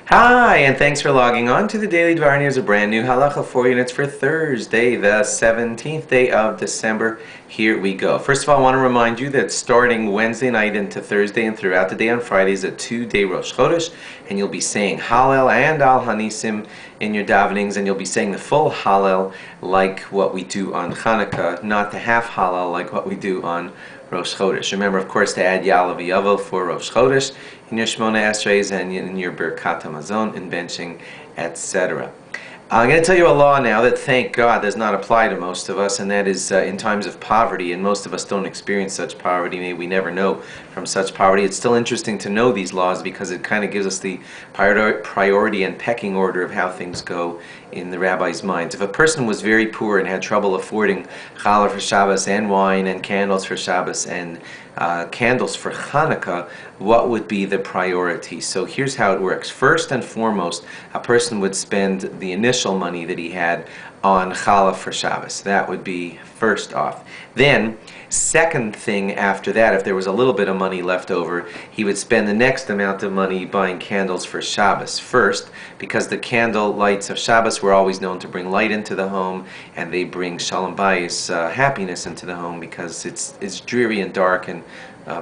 Hi, and thanks for logging on to the Daily DVAR. Here's a brand new Halacha for you, and it's for Thursday, the 17th day of December. Here we go. First of all, I want to remind you that starting Wednesday night into Thursday and throughout the day on Friday is a 2-day Rosh Chodesh, and you'll be saying Hallel and Al Hanisim in your davenings, and you'll be saying the full Hallel like what we do on Hanukkah, not the half Hallel like what we do on Rosh Chodesh. Remember, of course, to add Ya'aleh V'Yavo for Rosh Chodesh in your Shmona Esreis and in your Birkat HaMazon and benching, etc. I'm going to tell you a law now that, thank God, does not apply to most of us, and that is in times of poverty, and most of us don't experience such poverty. Maybe we never know from such poverty. It's still interesting to know these laws because it kind of gives us the priority and pecking order of how things go in the rabbi's minds. If a person was very poor and had trouble affording challah for Shabbos and wine and candles for Shabbos and candles for Hanukkah, what would be the priority? So here's how it works. First and foremost, a person would spend the initial money that he had on challah for Shabbos. That would be first off. Then, second thing after that, if there was a little bit of money left over, he would spend the next amount of money buying candles for Shabbos. First, because the candle lights of Shabbos were always known to bring light into the home, and they bring shalom bayis, happiness into the home, because it's dreary and dark and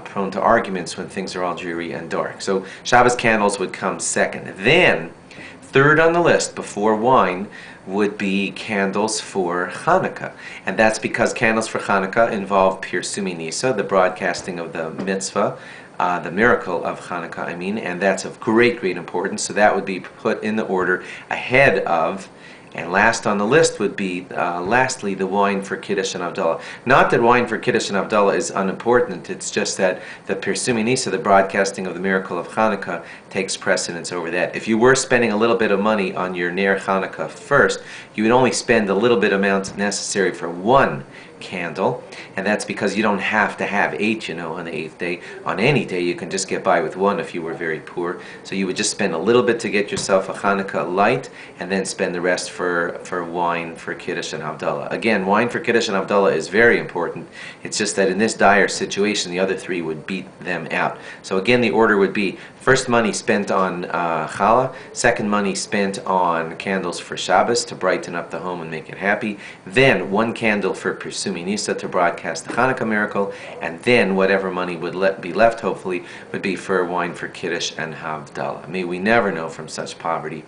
prone to arguments when things are all dreary and dark. So Shabbos candles would come second. Then, third on the list, before wine, would be candles for Hanukkah. And that's because candles for Hanukkah involve Pirsumi Nisa, the broadcasting of the mitzvah, the miracle of Hanukkah, and that's of great, great importance. So that would be put in the order ahead of, and last on the list would be, lastly, the wine for Kiddush and Havdalah. Not that wine for Kiddush and Havdalah is unimportant, it's just that the Pirsumi Nisa, the broadcasting of the miracle of Hanukkah, takes precedence over that. If you were spending a little bit of money on your Ner Hanukkah first, you would only spend the little bit amount necessary for one candle, and that's because you don't have to have 8, on the 8th day. On any day, you can just get by with 1 if you were very poor. So you would just spend a little bit to get yourself a Hanukkah light, and then spend the rest for wine for Kiddush and Havdalah. Again, wine for Kiddush and Havdalah is very important. It's just that in this dire situation, the other 3 would beat them out. So again, the order would be first money spent on challah, second money spent on candles for Shabbos to brighten up the home and make it happy, then 1 candle for Pirsumi Nisa to broadcast the Hanukkah miracle, and then whatever money would be left, hopefully, would be for wine for Kiddush and Havdalah. May we never know from such poverty,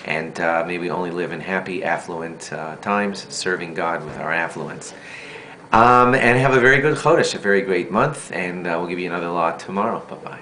and may we only live in happy, affluent times, serving God with our affluence. And have a very good Chodesh, a very great month, and we'll give you another law tomorrow. Bye-bye.